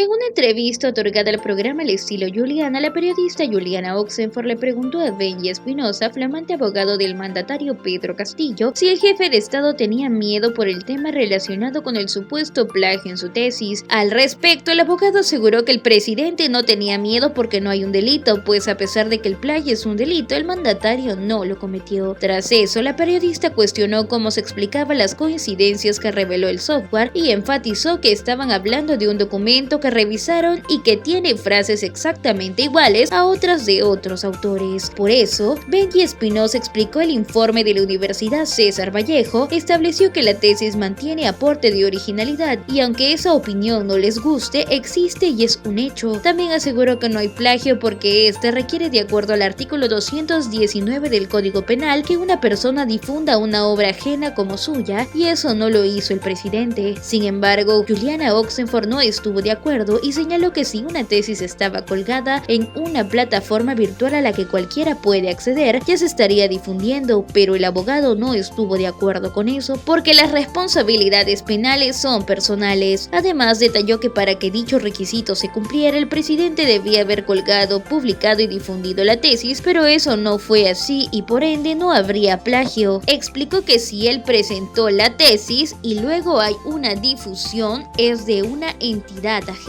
En una entrevista otorgada al programa El Estilo Juliana, la periodista Juliana Oxenford le preguntó a Benji Espinosa, flamante abogado del mandatario Pedro Castillo, si el jefe de Estado tenía miedo por el tema relacionado con el supuesto plagio en su tesis. Al respecto, el abogado aseguró que el presidente no tenía miedo porque no hay un delito, pues a pesar de que el plagio es un delito, el mandatario no lo cometió. Tras eso, la periodista cuestionó cómo se explicaban las coincidencias que reveló el software y enfatizó que estaban hablando de un documento que revisaron y que tiene frases exactamente iguales a otras de otros autores. Por eso, Benji Espinosa explicó el informe de la Universidad César Vallejo, estableció que la tesis mantiene aporte de originalidad y aunque esa opinión no les guste, existe y es un hecho. También aseguró que no hay plagio porque este requiere, de acuerdo al artículo 219 del Código Penal, que una persona difunda una obra ajena como suya, y eso no lo hizo el presidente. Sin embargo, Juliana Oxenford no estuvo de acuerdo y señaló que si una tesis estaba colgada en una plataforma virtual a la que cualquiera puede acceder, ya se estaría difundiendo, pero el abogado no estuvo de acuerdo con eso porque las responsabilidades penales son personales. Además, detalló que para que dicho requisito se cumpliera, el presidente debía haber colgado, publicado y difundido la tesis, pero eso no fue así y por ende no habría plagio. Explicó que si él presentó la tesis y luego hay una difusión, es de una entidad ajena.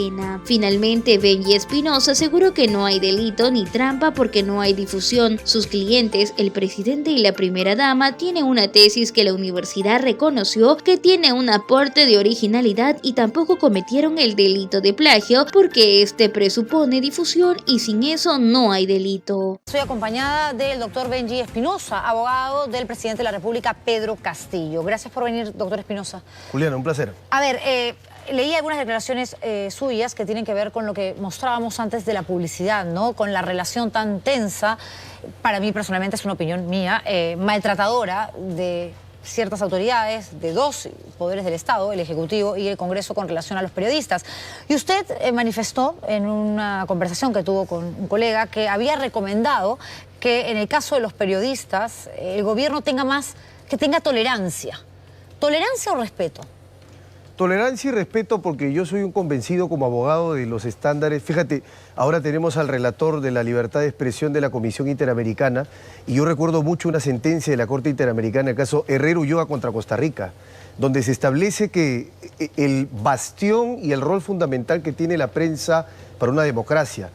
Finalmente, Benji Espinosa aseguró que no hay delito ni trampa porque no hay difusión. Sus clientes, el presidente y la primera dama, tienen una tesis que la universidad reconoció que tiene un aporte de originalidad y tampoco cometieron el delito de plagio porque este presupone difusión y sin eso no hay delito. Estoy acompañada del doctor Benji Espinosa, abogado del presidente de la República, Pedro Castillo. Gracias por venir, doctor Espinosa. Juliana, un placer. A ver, leí algunas declaraciones suyas que tienen que ver con lo que mostrábamos antes de la publicidad, ¿no? Con la relación tan tensa, para mí personalmente es una opinión mía, maltratadora de ciertas autoridades, de dos poderes del Estado, el Ejecutivo y el Congreso, con relación a los periodistas. Y usted manifestó en una conversación que tuvo con un colega que había recomendado que en el caso de los periodistas el gobierno tenga tolerancia. ¿Tolerancia o respeto? Tolerancia y respeto porque yo soy un convencido como abogado de los estándares. Fíjate, ahora tenemos al relator de la libertad de expresión de la Comisión Interamericana y yo recuerdo mucho una sentencia de la Corte Interamericana, el caso Herrera Ulloa contra Costa Rica, donde se establece que el bastión y el rol fundamental que tiene la prensa para una democracia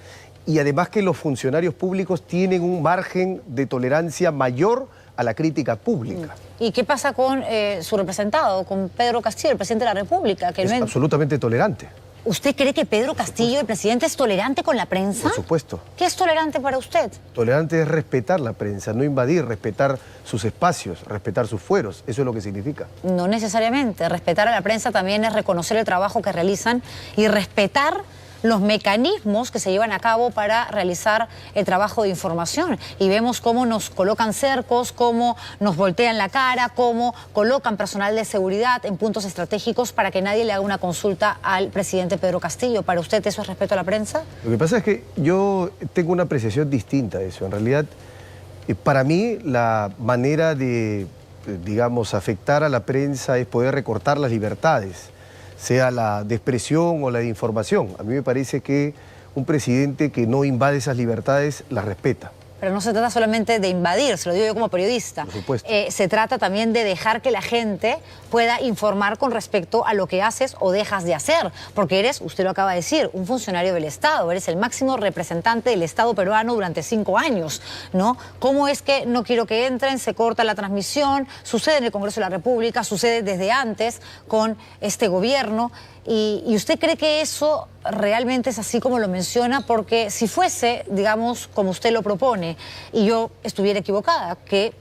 y además que los funcionarios públicos tienen un margen de tolerancia mayor a la crítica pública. ¿Y qué pasa con su representado, con Pedro Castillo, el presidente de la República? Que es absolutamente tolerante. ¿Usted cree que Pedro Castillo, el presidente, es tolerante con la prensa? Por supuesto. ¿Qué es tolerante para usted? Tolerante es respetar la prensa, no invadir, respetar sus espacios, respetar sus fueros. Eso es lo que significa. No necesariamente. Respetar a la prensa también es reconocer el trabajo que realizan y respetar los mecanismos que se llevan a cabo para realizar el trabajo de información. Y vemos cómo nos colocan cercos, cómo nos voltean la cara, cómo colocan personal de seguridad en puntos estratégicos para que nadie le haga una consulta al presidente Pedro Castillo. ¿Para usted eso es respeto a la prensa? Lo que pasa es que yo tengo una apreciación distinta de eso. En realidad, para mí, la manera de, digamos, afectar a la prensa es poder recortar las libertades, sea la de expresión o la de información. A mí me parece que un presidente que no invade esas libertades las respeta. Pero no se trata solamente de invadir, se lo digo yo como periodista. Por supuesto. Se trata también de dejar que la gente pueda informar con respecto a lo que haces o dejas de hacer. Porque eres, usted lo acaba de decir, un funcionario del Estado. Eres el máximo representante del Estado peruano durante 5 años, ¿no? ¿Cómo es que no quiero que entren, se corta la transmisión? Sucede en el Congreso de la República, sucede desde antes con este gobierno. ¿Y usted cree que eso realmente es así como lo menciona? Porque si fuese, digamos, como usted lo propone, y yo estuviera equivocada, que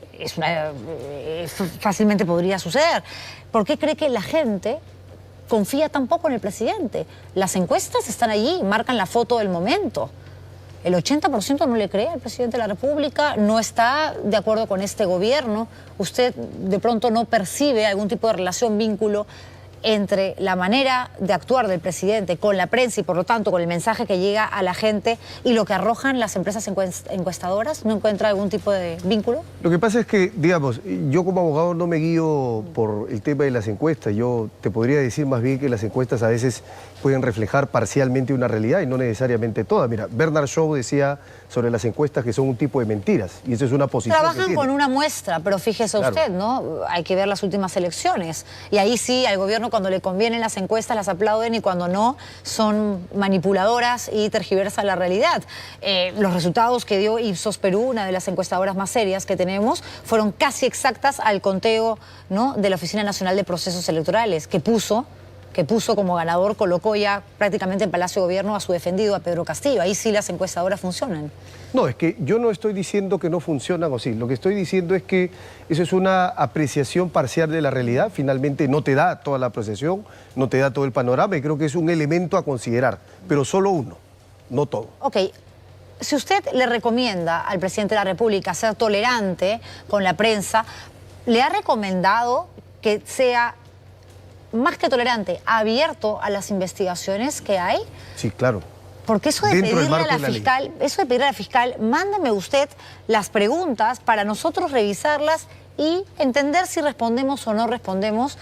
fácilmente podría suceder, ¿por qué cree que la gente confía tan poco en el presidente? Las encuestas están allí, marcan la foto del momento. El 80% no le cree al presidente de la República, no está de acuerdo con este gobierno. Usted de pronto no percibe algún tipo de relación, vínculo entre la manera de actuar del presidente con la prensa y por lo tanto con el mensaje que llega a la gente y lo que arrojan las empresas encuestadoras? ¿No encuentra algún tipo de vínculo? Lo que pasa es que, digamos, yo como abogado no me guío por el tema de las encuestas. Yo te podría decir más bien que las encuestas a veces pueden reflejar parcialmente una realidad y no necesariamente toda. Mira, Bernard Shaw decía sobre las encuestas que son un tipo de mentiras y eso es una posición Trabajan con una muestra, pero fíjese usted, ¿no? Hay que ver las últimas elecciones y ahí sí al gobierno cuando le convienen las encuestas las aplauden y cuando no son manipuladoras y tergiversan la realidad. Los resultados que dio Ipsos Perú, una de las encuestadoras más serias que tenemos, fueron casi exactas al conteo, ¿no?, de la Oficina Nacional de Procesos Electorales, que puso como ganador, colocó ya prácticamente en Palacio de Gobierno a su defendido, a Pedro Castillo. Ahí sí las encuestadoras funcionan. No, es que yo no estoy diciendo que no funcionan o sí. Lo que estoy diciendo es que eso es una apreciación parcial de la realidad. Finalmente no te da toda la apreciación, no te da todo el panorama y creo que es un elemento a considerar, pero solo uno, no todo. Ok. Si usted le recomienda al presidente de la República ser tolerante con la prensa, ¿le ha recomendado que sea más que tolerante, abierto a las investigaciones que hay? Sí, claro. Porque eso de pedirle a la fiscal, mándeme usted las preguntas para nosotros revisarlas y entender si respondemos o no respondemos,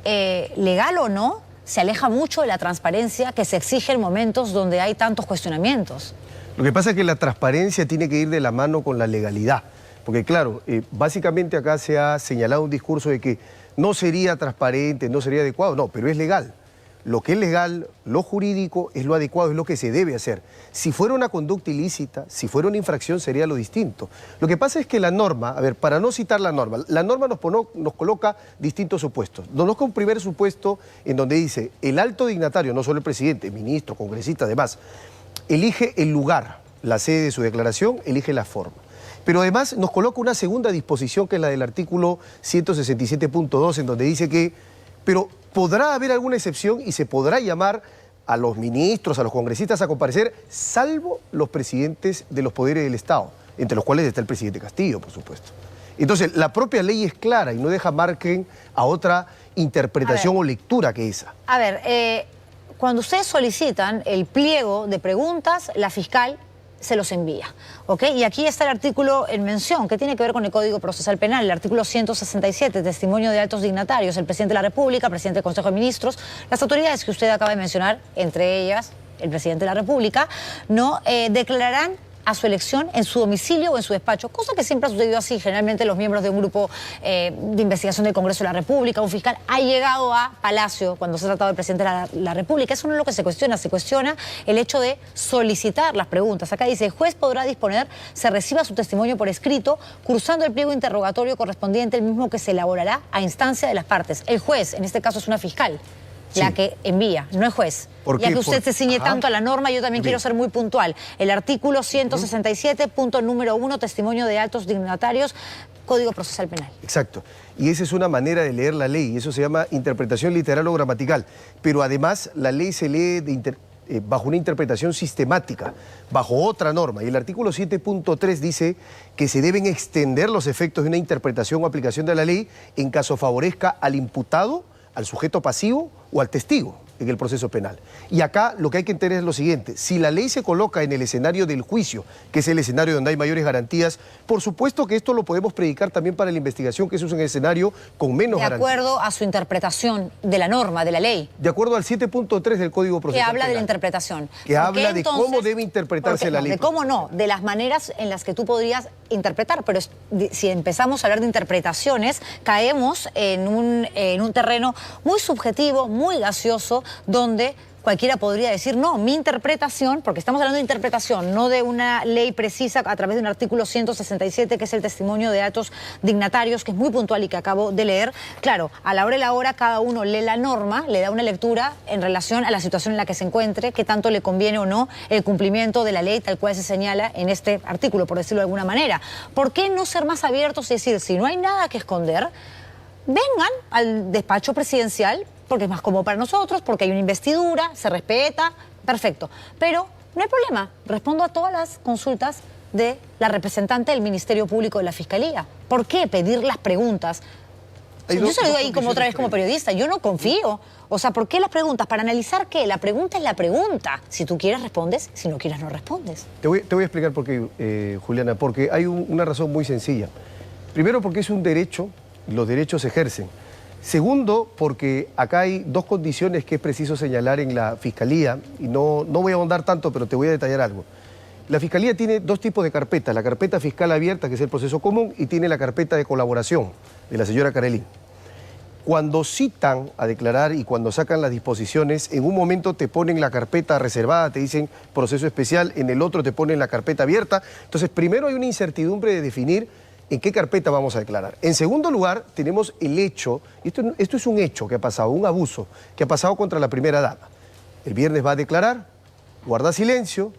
legal o no, se aleja mucho de la transparencia que se exige en momentos donde hay tantos cuestionamientos. Lo que pasa es que la transparencia tiene que ir de la mano con la legalidad. Porque claro, básicamente acá se ha señalado un discurso de que no sería transparente, no sería adecuado. No, pero es legal. Lo que es legal, lo jurídico, es lo adecuado, es lo que se debe hacer. Si fuera una conducta ilícita, si fuera una infracción, sería lo distinto. Lo que pasa es que la norma, a ver, para no citar la norma nos coloca distintos supuestos. Nos coloca un primer supuesto en donde dice, el alto dignatario, no solo el presidente, ministro, congresista, además, elige el lugar, la sede de su declaración, elige la forma. Pero además nos coloca una segunda disposición que es la del artículo 167.2, en donde dice que, pero podrá haber alguna excepción y se podrá llamar a los ministros, a los congresistas a comparecer, salvo los presidentes de los poderes del Estado, entre los cuales está el presidente Castillo, por supuesto. Entonces, la propia ley es clara y no deja margen a otra interpretación o lectura que esa. A ver, cuando ustedes solicitan el pliego de preguntas, la fiscal se los envía, ¿ok? Y aquí está el artículo en mención, que tiene que ver con el Código Procesal Penal, el artículo 167, testimonio de altos dignatarios, el presidente de la República, presidente del Consejo de Ministros, las autoridades que usted acaba de mencionar, entre ellas el presidente de la República, no declararán a su elección en su domicilio o en su despacho, cosa que siempre ha sucedido así. Generalmente los miembros de un grupo de investigación del Congreso de la República, un fiscal, ha llegado a Palacio cuando se ha tratado del presidente de la República. Eso no es lo que se cuestiona el hecho de solicitar las preguntas. Acá dice, el juez podrá disponer, se reciba su testimonio por escrito, cursando el pliego interrogatorio correspondiente, el mismo que se elaborará a instancia de las partes. El juez, en este caso es una fiscal, la que envía, no es juez. Ya que usted se ciñe tanto a la norma, yo también quiero ser muy puntual. El artículo 167, punto número 1, testimonio de altos dignatarios, Código Procesal Penal. Exacto. Y esa es una manera de leer la ley, y eso se llama interpretación literal o gramatical. Pero además la ley se lee bajo una interpretación sistemática, bajo otra norma. Y el artículo 7.3 dice que se deben extender los efectos de una interpretación o aplicación de la ley en caso favorezca al imputado, al sujeto pasivo o al testigo en el proceso penal. Y acá lo que hay que entender es lo siguiente: si la ley se coloca en el escenario del juicio, que es el escenario donde hay mayores garantías, por supuesto que esto lo podemos predicar también para la investigación, que eso es un escenario con menos garantías. De acuerdo a su interpretación de la norma, de la ley. De acuerdo al 7.3 del Código Procesal Que habla Penal, de la interpretación. Que habla de cómo debe interpretarse la ley. De cómo no, de las maneras en las que tú podrías interpretar. Pero si empezamos a hablar de interpretaciones, caemos en un terreno muy subjetivo, muy gaseoso, donde cualquiera podría decir, no, mi interpretación, porque estamos hablando de interpretación, no de una ley precisa a través de un artículo 167, que es el testimonio de altos dignatarios, que es muy puntual y que acabo de leer. Claro, a la hora y la hora cada uno lee la norma, le da una lectura en relación a la situación en la que se encuentre, qué tanto le conviene o no el cumplimiento de la ley tal cual se señala en este artículo, por decirlo de alguna manera. ¿Por qué no ser más abiertos y decir, si no hay nada que esconder, vengan al despacho presidencial, porque es más cómodo para nosotros, porque hay una investidura, se respeta, perfecto. Pero no hay problema, respondo a todas las consultas de la representante del Ministerio Público de la Fiscalía. ¿Por qué pedir las preguntas Yo se lo digo ahí como otra vez como periodista, yo no confío. O sea, ¿por qué las preguntas? ¿Para analizar qué? La pregunta es la pregunta. Si tú quieres, respondes. Si no quieres, no respondes. Te voy a explicar por qué, Juliana. Porque hay una razón muy sencilla. Primero, porque es un derecho, los derechos se ejercen. Segundo, porque acá hay dos condiciones que es preciso señalar en la Fiscalía. Y no voy a ahondar tanto, pero te voy a detallar algo. La Fiscalía tiene dos tipos de carpetas. La carpeta fiscal abierta, que es el proceso común, y tiene la carpeta de colaboración de la señora Carelín. Cuando citan a declarar y cuando sacan las disposiciones, en un momento te ponen la carpeta reservada, te dicen proceso especial, en el otro te ponen la carpeta abierta. Entonces, primero hay una incertidumbre de definir en qué carpeta vamos a declarar. En segundo lugar, tenemos el hecho, esto es un hecho que ha pasado, un abuso que ha pasado contra la primera dama. El viernes va a declarar, guarda silencio,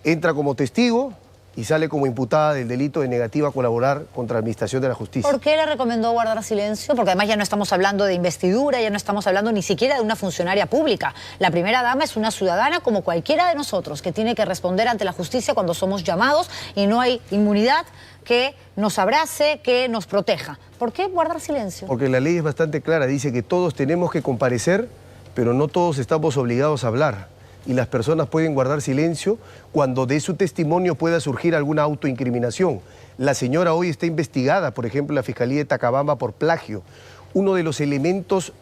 entra como testigo y sale como imputada del delito de negativa a colaborar contra la administración de la justicia. ¿Por qué le recomendó guardar silencio? Porque además ya no estamos hablando de investidura, ya no estamos hablando ni siquiera de una funcionaria pública. La primera dama es una ciudadana como cualquiera de nosotros, que tiene que responder ante la justicia cuando somos llamados y no hay inmunidad que nos abrace, que nos proteja. ¿Por qué guardar silencio? Porque la ley es bastante clara, dice que todos tenemos que comparecer, pero no todos estamos obligados a hablar. Y las personas pueden guardar silencio cuando de su testimonio pueda surgir alguna autoincriminación. La señora hoy está investigada, por ejemplo, en la Fiscalía de Tacabamba por plagio. Uno de los elementos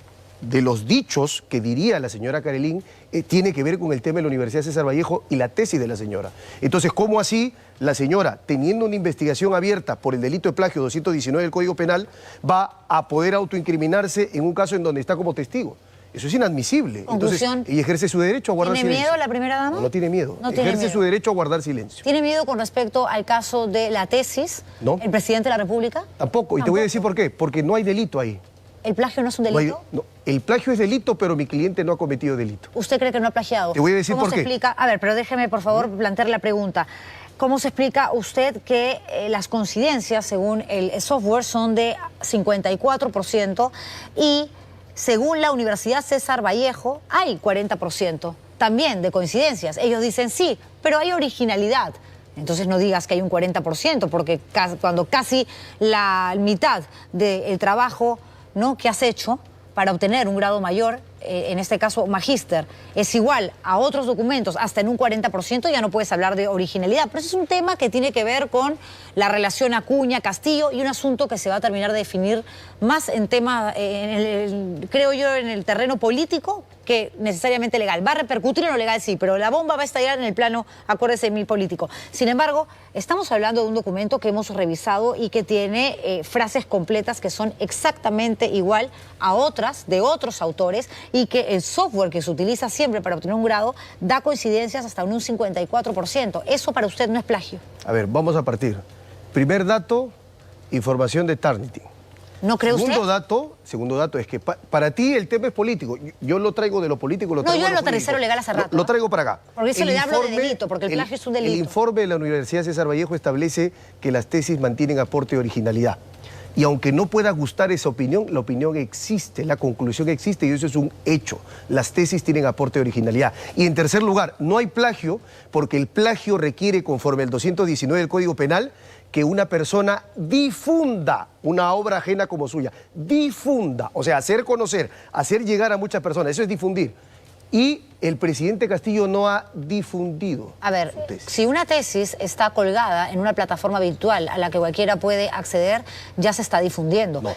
de los dichos que diría la señora Carelín tiene que ver con el tema de la Universidad César Vallejo y la tesis de la señora. Entonces, ¿cómo así la señora, teniendo una investigación abierta por el delito de plagio 219 del Código Penal, va a poder autoincriminarse en un caso en donde está como testigo? Eso es inadmisible. Entonces, ella ejerce su derecho a guardar silencio. ¿Tiene miedo la primera dama? No tiene miedo. No tiene ejerce miedo. su derecho a guardar silencio. ¿Tiene miedo con respecto al caso de la tesis? No. ¿El presidente de la República? Tampoco. Y te voy a decir por qué. Porque no hay delito ahí. ¿El plagio no es un delito? No, el plagio es delito, pero mi cliente no ha cometido delito. ¿Usted cree que no ha plagiado? Te voy a decir por qué. ¿Cómo se explica? A ver, pero déjeme, por favor, plantear la pregunta. ¿Cómo se explica usted que las coincidencias, según el software, son de 54% y según la Universidad César Vallejo hay 40% también de coincidencias? Ellos dicen sí, pero hay originalidad. Entonces no digas que hay un 40%, porque cuando casi la mitad del trabajo, ¿no?, que has hecho para obtener un grado mayor, en este caso magíster, es igual a otros documentos, hasta en un 40%, ya no puedes hablar de originalidad. Pero ese es un tema que tiene que ver con la relación Acuña-Castillo y un asunto que se va a terminar de definir más en tema, creo yo, en el terreno político que necesariamente legal. Va a repercutir en lo legal, sí, pero la bomba va a estallar en el plano, acuérdese, mi político. Sin embargo, estamos hablando de un documento que hemos revisado y que tiene frases completas que son exactamente igual a otras de otros autores, y que el software que se utiliza siempre para obtener un grado da coincidencias hasta en un 54%. ¿Eso para usted no es plagio? A ver, vamos a partir. Primer dato, información de Turnitin. ¿No cree usted? Segundo dato es que para ti el tema es político. Yo lo traigo de lo político, lo traigo yo de lo tercero legal hace rato. Lo traigo para acá. Porque eso le hablo de delito, porque el plagio es un delito. El informe de la Universidad César Vallejo establece que las tesis mantienen aporte de originalidad. Y aunque no pueda gustar esa opinión, la opinión existe, la conclusión existe y eso es un hecho. Las tesis tienen aporte de originalidad. Y en tercer lugar, no hay plagio porque el plagio requiere, conforme al 219 del Código Penal, que una persona difunda una obra ajena como suya. Difunda, o sea, hacer conocer, hacer llegar a muchas personas, eso es difundir. Y el presidente Castillo no ha difundido. A ver, si una tesis está colgada en una plataforma virtual a la que cualquiera puede acceder, ya se está difundiendo. No.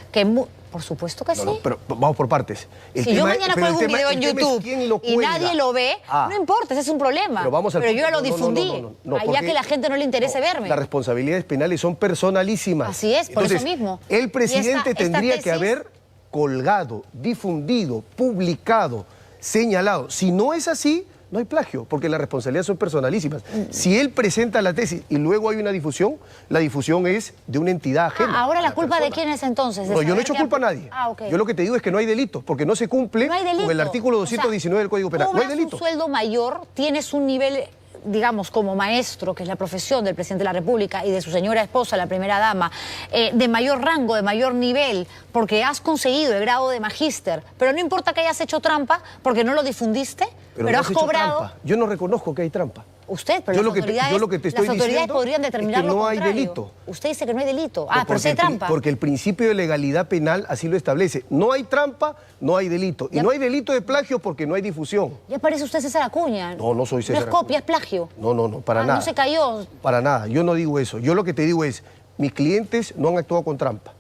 Por supuesto que sí. No, pero vamos por partes. Si yo mañana cuelgo un video en YouTube y nadie lo ve, no importa, ese es un problema. Pero yo ya lo difundí, ya que la gente no le interese verme. Las responsabilidades penales son personalísimas. Así es, por Entonces, eso mismo. El presidente tendría tesis que haber colgado, difundido, publicado, señalado. Si no es así, no hay plagio, porque las responsabilidades son personalísimas. Si él presenta la tesis y luego hay una difusión, la difusión es de una entidad ajena. Ahora la culpa de quién es entonces. No, yo no he hecho culpa a nadie. Okay. Yo lo que te digo es que no hay delito, porque no se cumple con el artículo 219 del Código Penal. No hay delito. Un sueldo mayor, tienes un nivel, digamos, como maestro, que es la profesión del presidente de la República y de su señora esposa, la primera dama, de mayor rango, de mayor nivel, porque has conseguido el grado de magíster, pero no importa que hayas hecho trampa, porque no lo difundiste, pero no has cobrado. Trampa. Yo no reconozco que hay trampa. Usted, pero Yo las autoridades, lo que te estoy las autoridades diciendo podrían determinar es que no lo hay contrario. delito. Usted dice que no hay delito. Ah, pero Porque sí hay trampa. porque el principio de legalidad penal así lo establece. No hay trampa, no hay delito. Y no hay delito de plagio porque no hay difusión. Ya parece usted César Acuña. No, no soy César No es copia, Acuña. es plagio. No, para nada. No se cayó. Para nada, yo no digo eso. Yo lo que te digo es, mis clientes no han actuado con trampa.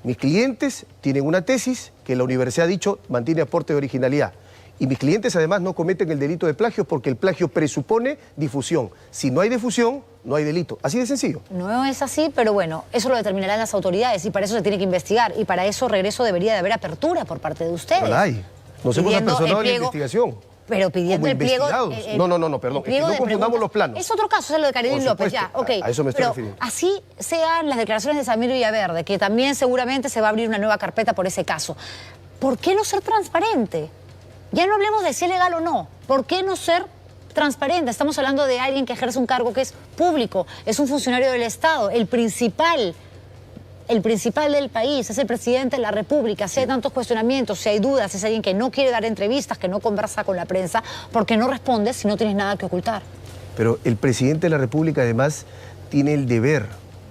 Mis clientes tienen una tesis que la universidad ha dicho mantiene aporte de originalidad. Y mis clientes además no cometen el delito de plagio porque el plagio presupone difusión. Si no hay difusión, no hay delito. Así de sencillo. No es así, pero bueno, eso lo determinarán las autoridades y para eso se tiene que investigar. Y para eso, regreso, debería de haber apertura por parte de ustedes. No la hay. Nos hemos Pidiendo apersonado el en la pliego, investigación. Pero pidiendo Como el pliego... investigados. No, perdón. Es que pliego no de confundamos preguntas. los planos. Es otro caso, es lo de Karelin Por López, supuesto, ya, ok. a eso me estoy pero refiriendo. así sean las declaraciones de Samir Villaverde, que también seguramente se va a abrir una nueva carpeta por ese caso. ¿Por qué no ser transparente? Ya no hablemos de si es legal o no. ¿Por qué no ser transparente? Estamos hablando de alguien que ejerce un cargo que es público, es un funcionario del Estado, el principal del país, es el presidente de la República. Si hay tantos cuestionamientos, si hay dudas, si es alguien que no quiere dar entrevistas, que no conversa con la prensa, ¿por qué no respondes si no tienes nada que ocultar? Pero el presidente de la República además tiene el deber,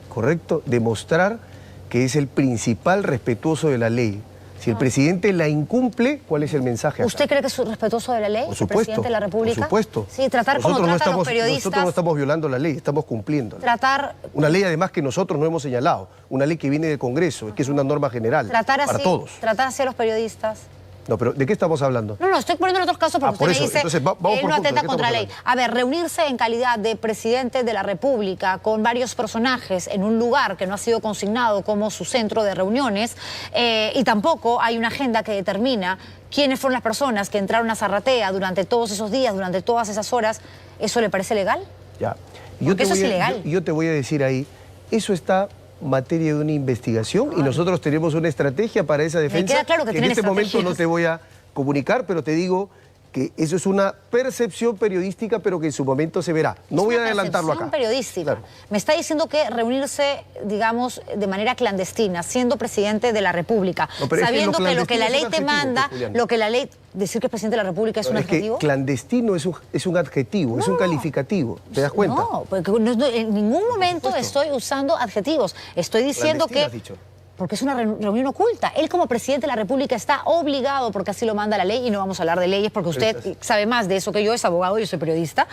¿correcto?, de mostrar que es el principal respetuoso de la ley. Si el presidente la incumple, ¿cuál es el mensaje acá? ¿Usted cree que es respetuoso de la ley? Por el supuesto, presidente de la República. por supuesto. Sí, tratar Nosotros como no tratan estamos, los periodistas. Nosotros no estamos violando la ley, estamos cumpliéndola. Tratar... Una ley además que nosotros no hemos señalado, una ley que viene del Congreso, que es una norma general Tratar para así, todos. tratar así a los periodistas. No, pero ¿de qué estamos hablando? No, estoy poniendo en otros casos porque por usted eso. me dice Entonces, vamos que él por no puntos. ¿De atenta qué contra la ley. estamos A ver, reunirse en calidad de presidente de la República con varios personajes en un lugar que no ha sido consignado como su centro de reuniones y tampoco hay una agenda que determina quiénes fueron las personas que entraron a Zarratea durante todos esos días, durante todas esas horas, ¿eso le parece legal? Ya. Porque eso es ilegal. Yo te voy a decir ahí, eso está materia de una investigación y nosotros tenemos una estrategia para esa defensa. queda claro que en tienen este momento no estrategias. te voy a comunicar, pero te digo que eso es una percepción periodística, pero que en su momento se verá. No voy a adelantarlo acá. Periodística. Claro. Me está diciendo que reunirse, digamos, de manera clandestina, siendo presidente de la República, No, pero es que sabiendo que lo que clandestino la es ley un te adjetivo, manda, Juliana. lo que la ley, decir que es presidente de la República es un Es que adjetivo. clandestino es un adjetivo, es un calificativo. ¿Te das cuenta? No, porque en ningún momento estoy usando adjetivos. Estoy diciendo Clandestino, que... has dicho. Porque es una reunión oculta. Él como presidente de la República está obligado, porque así lo manda la ley, y no vamos a hablar de leyes porque usted sabe más de eso que yo, es abogado, yo soy periodista,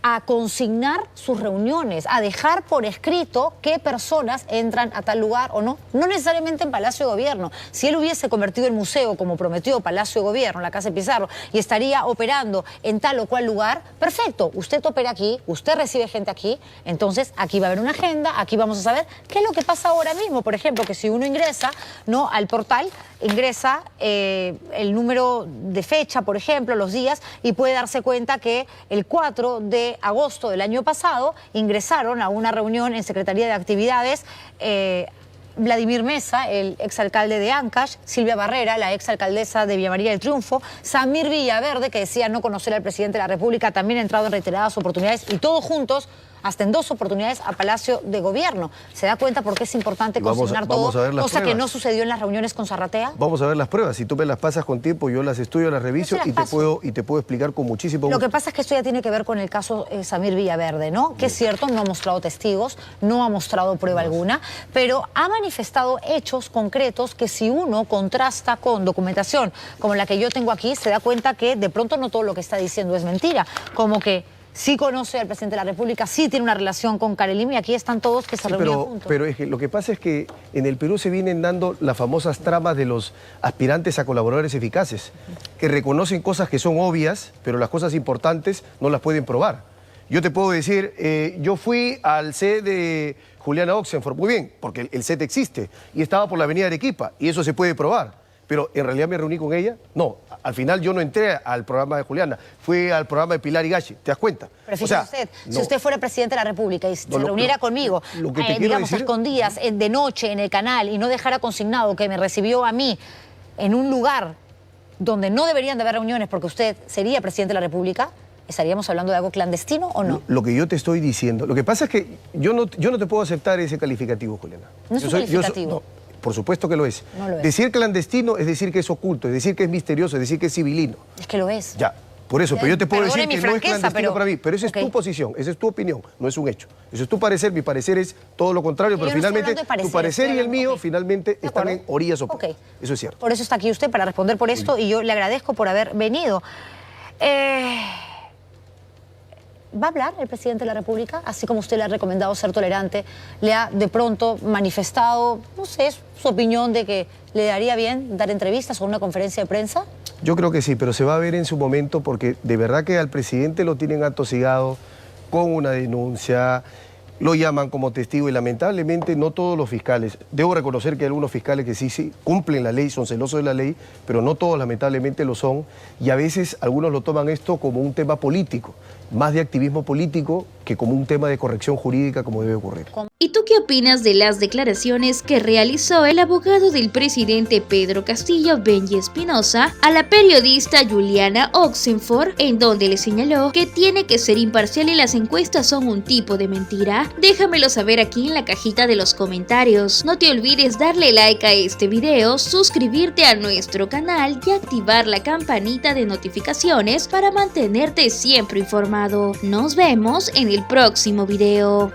a consignar sus reuniones, a dejar por escrito qué personas entran a tal lugar o no. No necesariamente en Palacio de Gobierno. Si él hubiese convertido el museo, como prometió Palacio de Gobierno, la Casa de Pizarro, y estaría operando en tal o cual lugar, perfecto. Usted opera aquí, usted recibe gente aquí, entonces aquí va a haber una agenda, aquí vamos a saber qué es lo que pasa ahora mismo. Por ejemplo, que si uno ingresa, ¿no?, al portal, ingresa el número de fecha, por ejemplo, los días, y puede darse cuenta que el 4 de agosto del año pasado ingresaron a una reunión en Secretaría de Actividades Vladimir Mesa, el exalcalde de Ancash, Silvia Barrera, la exalcaldesa de Villa María del Triunfo, Samir Villaverde, que decía no conocer al presidente de la República, también ha entrado en reiteradas oportunidades, y todos juntos, hasta en 2 oportunidades, a Palacio de Gobierno. ¿Se da cuenta por qué es importante consignar todo? Vamos a ver las cosa que pruebas. no sucedió en las reuniones con Zarratea. Vamos a ver las pruebas. Si tú me las pasas con tiempo, yo las estudio, las reviso Yo se las y paso. te puedo explicar con muchísimo Lo gusto. que pasa es que esto ya tiene que ver con el caso Samir Villaverde, ¿no? Que es cierto, no ha mostrado testigos, no ha mostrado prueba alguna, pero ha manifestado hechos concretos que si uno contrasta con documentación como la que yo tengo aquí, se da cuenta que de pronto no todo lo que está diciendo es mentira. Como que sí conoce al presidente de la República, sí tiene una relación con Karelin, y aquí están todos que se reunían juntos. Pero es que lo que pasa es que en el Perú se vienen dando las famosas tramas de los aspirantes a colaboradores eficaces, que reconocen cosas que son obvias, pero las cosas importantes no las pueden probar. Yo te puedo decir, yo fui al set de Juliana Oxenford, muy bien, porque el set existe, y estaba por la avenida Arequipa, y eso se puede probar. Pero en realidad me reuní con ella. No, al final yo no entré al programa de Juliana, fui al programa de Pilar Higashi, ¿te das cuenta? Pero fíjese usted, si usted fuera presidente de la República y se reuniera conmigo, lo que te quiero digamos, decir, a escondidas, de noche en el canal, y no dejara consignado que me recibió a mí en un lugar donde no deberían de haber reuniones porque usted sería presidente de la República, ¿estaríamos hablando de algo clandestino o no? Lo que yo te estoy diciendo, lo que pasa es que yo no te puedo aceptar ese calificativo, Juliana. No es un calificativo. No, por supuesto que lo es. No lo es. Decir clandestino es decir que es oculto, es decir que es misterioso, es decir que es civilino. Es que lo es. Ya, Por eso, pero yo te puedo decir Perdone que mi no es franqueza, clandestino para mí, pero esa es tu posición, esa es tu opinión, no es un hecho. Eso es tu parecer, mi parecer es todo lo contrario, pero Yo no estoy finalmente hablando de parecer, tu parecer estoy y el hablando- mío ok. finalmente De están acuerdo. en orillas opuestas. Ok. Eso es cierto. Por eso está aquí usted, para responder por esto, y yo le agradezco por haber venido. ¿Va a hablar el presidente de la República? Así como usted le ha recomendado ser tolerante, le ha de pronto manifestado, no sé, su opinión de que le daría bien dar entrevistas o una conferencia de prensa. Yo creo que sí, pero se va a ver en su momento porque de verdad que al presidente lo tienen atosigado con una denuncia, lo llaman como testigo y lamentablemente no todos los fiscales, debo reconocer que hay algunos fiscales que sí cumplen la ley, son celosos de la ley, pero no todos lamentablemente lo son y a veces algunos lo toman esto como un tema político, más de activismo político que como un tema de corrección jurídica como debe ocurrir. ¿Y tú qué opinas de las declaraciones que realizó el abogado del presidente Pedro Castillo, Benji Espinosa, a la periodista Juliana Oxenford, en donde le señaló que tiene que ser imparcial y las encuestas son un tipo de mentira? Déjamelo saber aquí en la cajita de los comentarios. No te olvides darle like a este video, suscribirte a nuestro canal y activar la campanita de notificaciones para mantenerte siempre informado. Nos vemos en el próximo video.